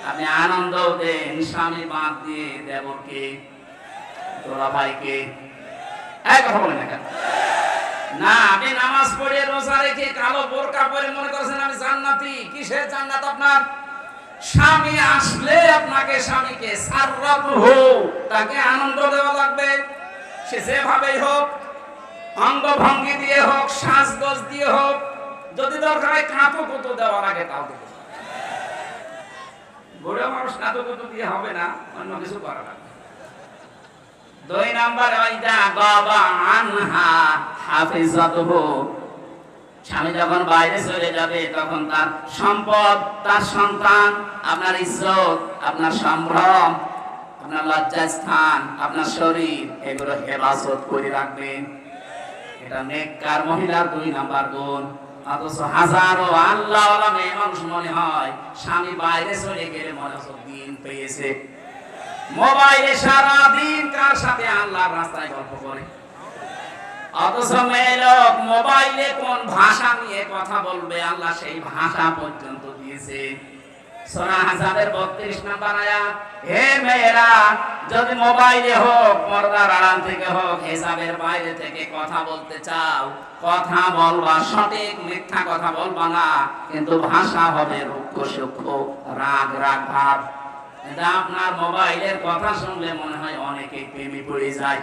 আপনি আনন্দ দেন স্বামী বাদ দিয়ে দেবরকে, তোরা ভাইকে, কথা বলেন না কেন? না, আপনি নামাজ পড়ে রোজা রেখে কালো বোরকা পরে মনে করছেন আমি জান্নাতি। কিসের জান্নাত আপনার? স্বামী আসলে আপনাকে, স্বামীকে সাররাতুহু, তাকে আনন্দ দেওয়া লাগবে। সে যেভাবেই হোক, অঙ্গ ভঙ্গি দিয়ে হোক, সাজগোজ দিয়ে হোক, যদি দরকার হয় কাঁতো কুতো দেওয়া লাগে তাও দেবে। বুড়ো মানুষ কাঁতো কুতো দিয়ে হবে না, অন্য কিছু করা লাগবে। 2 নাম্বার, ওয়াইদা গাবা আনহা হাফিজাতুহু, স্বামী যখন বাইরে চলে যাবে তখন তার সম্পদ, তার সন্তান, আপনার ইজ্জত, আপনার সম্ভ্রম, আপনার লজ্জাস্থান, আপনার শরীর, এগুলো হেফাজত করে রাখবেন। এটা নেককার মহিলার 2 নাম্বার গুণ। অথচ হাজারো আল্লাহওয়ালা মেয়ে মানুষ মনে হয় স্বামী বাইরে চলে গেলে মনে হয় দিন পেয়েছে। মোবাইলে সারা দিন কার সাথে আল্লাহর রাস্তায় গল্প করে। অথচ মেয়ে লোক মোবাইলে কোন ভাষা নিয়ে কথা বলবে আল্লাহ সেই ভাষা পর্যন্ত দিয়েছে। সূরা আহজাবের 32 নম্বর আয়াত, হে মেয়েরা, যদি মোবাইলে হোক, পর্দার আড়াল থেকে হোক, হিসাবের বাইরে থেকে কথা বলতে চাও, কথা বলবা সঠিক, মিথ্যা কথা বলবা না, কিন্তু ভাষা হবে রুক্ষ সূক্ষ্ম, রাগ রাগ ভাব। এটা আপনার মোবাইলের কথা শুনলে মনে হয় অনেকে প্রেমে পড়ে যায়।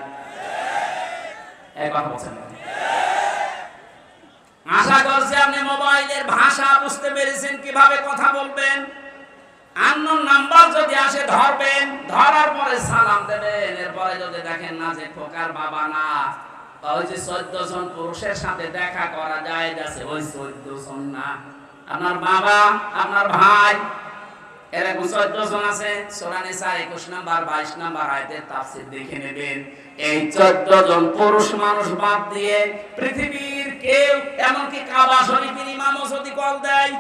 কথা বলছেন? আশা করছি আপনি মোবাইলের ভাষা বুঝতে পেরেছেন, কিভাবে কথা বলবেন। আননোন নাম্বার যদি আসে ধরবেন, ধরার পরে সালাম দেবেন। এরপরে যদি দেখেন না যে খোকার বাবা না, ওই যে 14 জন পুরুষের সাথে দেখা করা যায় যাচ্ছে, ওই 14 জন না, আপনার বাবা, আপনার ভাই, এরকম 14 জন আছে। সূরা নিসা 21 নাম্বার 22 নাম্বার আয়াতের তাফসীর দেখে নেবেন। এই 14 জন পুরুষ মানুষ বাদ দিয়ে পৃথিবীর কেউ, এমনকি কাবা শরীফের ইমামও যদি কল দেয়,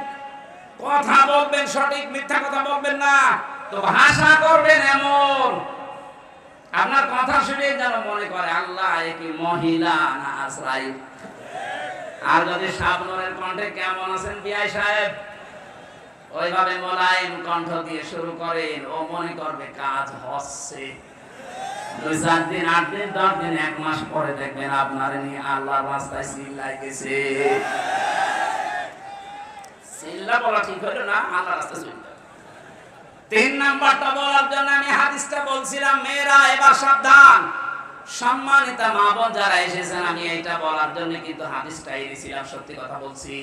কথা বলবেন সঠিক, মিথ্যা কথা বলবেন না। তো ভাষা করবেন এমন আপনার কথা শুনে যেন মনে করে আল্লাহ, এ কি মহিলা না আজরাইল। আর যদি শাবনুরের কণ্ঠে কেমন আছেন বিআই সাহেব, ওইভাবে মোলায়েম কণ্ঠ দিয়ে শুরু করেন, ও মনে করবে কাজ হচ্ছে। 2-4 দিন, 8 দিন, 10 দিন, 1 মাস পরে দেখবেন আপনার নিয়ে আল্লাহর রাস্তায় চিল্লাই গেছে। চিল্লা বলা ঠিক হলো না, আল্লাহর রাস্তায় চিল্লা। 3 নাম্বারটা বলার জন্য আমি হাদিসটা বলছিলাম, মেয়েরা এবার সাবধান। সম্মানিতা মা বোন যারা এসেছেন, আমি এইটা বলার জন্য কিন্তু হাদিসটা এনেছিলাম, সত্যি কথা বলছি।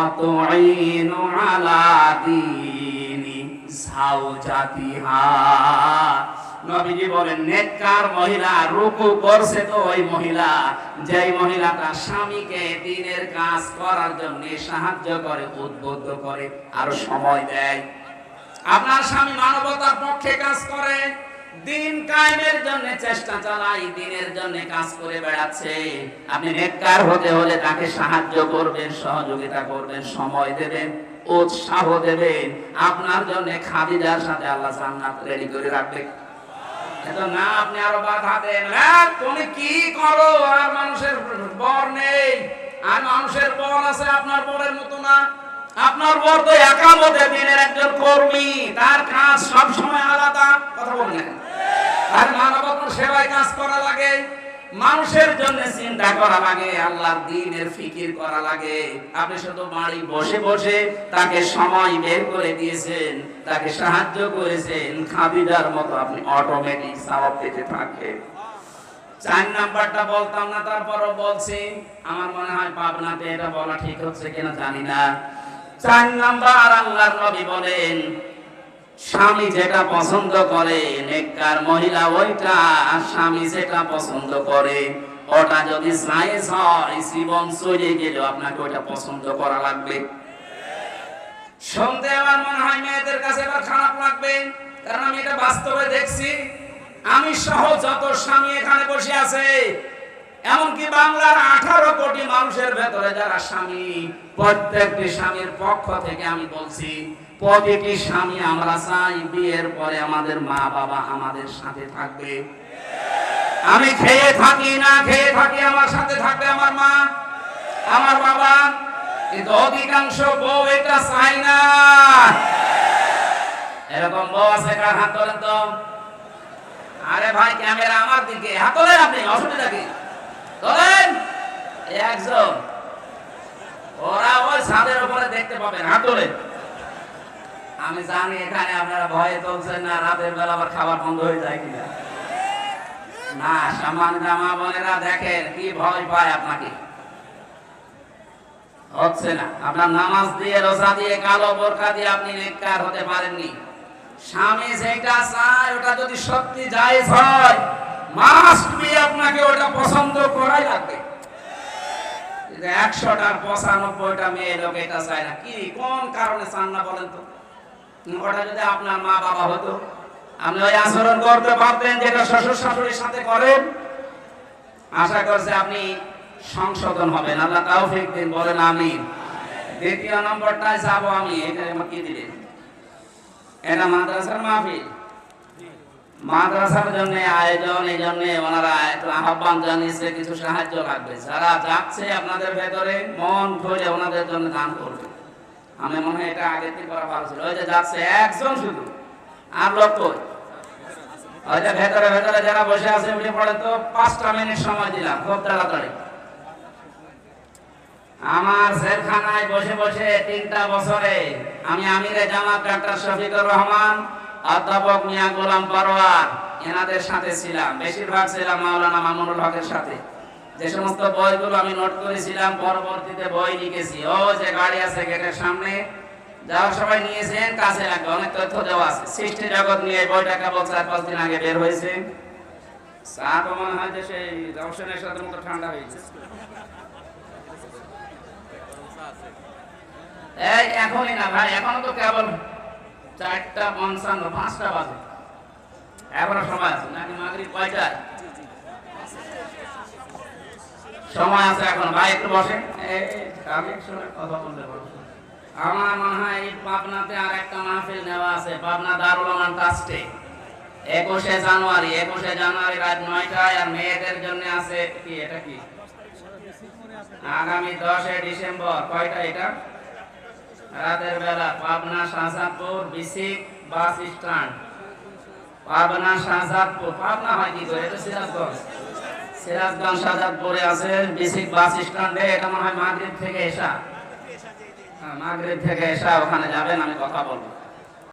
অতুইনু আলা দীনি যাওজাতিহা, নবীজি বলেন নেককার মহিলা রুকু করছে তো ওই মহিলা, যেই মহিলা তার স্বামীকে দ্বীনের কাজ করার জন্য সাহায্য করে, উদ্বুদ্ধ করে, আর সময় দেয়। আপনার স্বামী মানবতার পক্ষে কাজ করে, দিন কায়েমের জন্য চেষ্টা চালাই, দিনের জন্য কাজ করে বেড়াচ্ছে, আপনি নেককার হতে হলে তাকে সাহায্য করবেন, সহযোগিতা করবেন, সময় দেবেন, উৎসাহ দেবেন। আপনার জন্য খাদিজার সাথে আল্লাহ জান্নাত রেডি করে রাখবে। এতো না আপনি আরো বাধা দেন, তুমি কি করো, আর মানুষের বর নেই, আর মানুষের বর আছে, আপনার বরের মতো না। আপনার বর তো একামতে দিনের একজন কর্মী, তার কাজ সব সময় আলাদা। কথা বলেন, আর মানবতার সেবায় কাজ করা লাগে, মানুষের জন্য চিন্তা করা লাগে, আল্লাহর দ্বীনের ফিকির করা লাগে। আপনি শুধু বাড়ি বসে বসে তাকে সময় বের করে দিয়েছেন, তাকে সাহায্য করেছেন, খাদিজার মতো আপনি অটোমেটিক সওয়াব পেতে থাকেন। 4 নাম্বারটা বলতাম না, তারপরও বলছি, আমার মনে হয় পাবনাতে এটা বলা ঠিক হচ্ছে কিনা জানি না। 4 নাম্বার, আল্লাহর নবী বলেন স্বামী যেটা পছন্দ করে, নেককার মহিলা ওইটা স্বামী যেটা পছন্দ করে, ওটা যদি জায়েজ হয়, জীবন চলে গেলেও আপনাকে ওইটা পছন্দ করা লাগবে। শুনতে আমার মনে হয় মেয়েদের কাছে এবার খারাপ লাগবে, কারণ আমি এটা বাস্তবে দেখছি। আমি সহ যত স্বামী এখানে বসে আছে, এমনকি বাংলার 18 কোটি মানুষের ভেতরে যারা স্বামী, প্রত্যেকটি স্বামীর পক্ষ থেকে আমি বলছি, প্রতিটি স্বামী আমরা চাই বিয়ের পরে আমাদের মা বাবা আমাদের সাথে থাকবে। আমি খেয়ে থাকি না খেয়ে থাকি, আমার সাথে থাকবে আমার মা, আমার বাবা। কিন্তু অধিকাংশ বউ এটা চাই না। এরকম বউ আছে কার? হাত তোলেন তো। আরে ভাই, ক্যামেরা আমার দিকে, হাত তোলেন আপনি, অসুবিধা কি? তোলেন একজন, ওরা ওই ছাদের উপরে দেখতে পাবেন, হাত তোলেন। আমি জানি এখানে আপনারা ভয়ে তুলছেন না, রাতের বেলা আবার খাবার বন্ধ হয়ে যায় কিনা। না, সম্মানিত মা বোনেরা দেখেন কি ভয় পায় আপনাকে। হচ্ছে না, আপনার নামাজ দিয়ে, রোজা দিয়ে, কালো বোরকা দিয়ে আপনি নেককার হতে পারেননি। স্বামী যেটা চায় ওটা যদি সত্যি জায়েজ হয়, মাস্ট বি আপনাকে ওটা পছন্দ করাই লাগবে। 100টার 95টা মেয়ে লোক এটা চায় না। কি কোন কারণে চান না বলেন তো? ওটা যদি আপনার মা বাবা হতো, আপনি ওই আচরণ করতে পারতেন যেটা শ্বশুর শাশুড়ির সাথে করেন। আশা করছি আপনি সংশোধন হবেন, আল্লাহ তাওফিক দিন, বলেন আমিন। 2 নম্বরটায় যাব আমি, এখানে কি দিলেন? এটা মাদ্রাসার মাহফিল, মাদ্রাসার জন্য আয়োজন, এই জন্য ওনারা একটু আহ্বান জানিয়েছে, কিছু সাহায্য লাগবে। যারা যাচ্ছে আপনাদের ভেতরে মন খুলে ওনাদের জন্য দান করবে। আমি মনে হয় এটা আগে থেকে করা ভালো ছিল। ওই যে যাচ্ছে একজন শুধু, আর লোক কই? ওই যে ভেতরে ভেতরে যারা বসে আছে উঠে পড়ে তো। 5টা মিনিট সময় দিলাম, খুব তাড়াতাড়ি। আমার জেলখানায় বসে বসে 3টা বছরে আমি আমিরে জামাত ডাক্তার শফিকুর রহমান, অধ্যাপক মিয়া গোলাম পরোয়ার, এনাদের সাথে ছিলাম। বেশিরভাগ ছিলাম মাওলানা মামুনুল হকের সাথে। যে সমস্ত বইগুলো আমি নোট করেছিলাম, পরবর্তীতে বই লিখেছি। ও যে গাড়ি আছে গেটের সামনে, যারা সবাই নিয়েছেন কাছে লাগবে, অনেক তথ্য দেওয়া আছে। সৃষ্টি জগৎ নিয়ে বইটা কেবল 4-5 দিন আগে বের হয়েছে। চা তো মনে হয় যে সেই রওশনের সাথে মতো ঠান্ডা হয়েছে। এই এখনই না ভাই, এখনো তো কেবল 4:55, 5টা বাজে, এখনো সময় আছে। নাকি মাগরিব কয়টায়? সময় আছে এখন ভাই, একটু বসেন। আমি শুনে কথা বলতে পারবো। আমার মনে হয় এই পাবনাতে আর একটা মাহফিল নেওয়া আছে, পাবনা দারুল আমান ট্রাস্টে। 21শে জানুয়ারি রাত 9টায়। আর মেয়েদের জন্য আছে কি, এটা কি আগামী 10 ডিসেম্বর কয়টা এটা রাতের বেলা পাবনা শাহজাদপুর বিসিক বাস স্ট্যান্ড পাবনা শাহজাদপুর পাবনা হয় কি করে এটা সিরাজগঞ্জ সিরাজগঞ্জ শাহজাদপুরে আছে বিসিক বাস স্ট্যান্ডে এটা মনে হয় মাগরিব থেকে এসা ওখানে যাবেন আমি কথা বলবো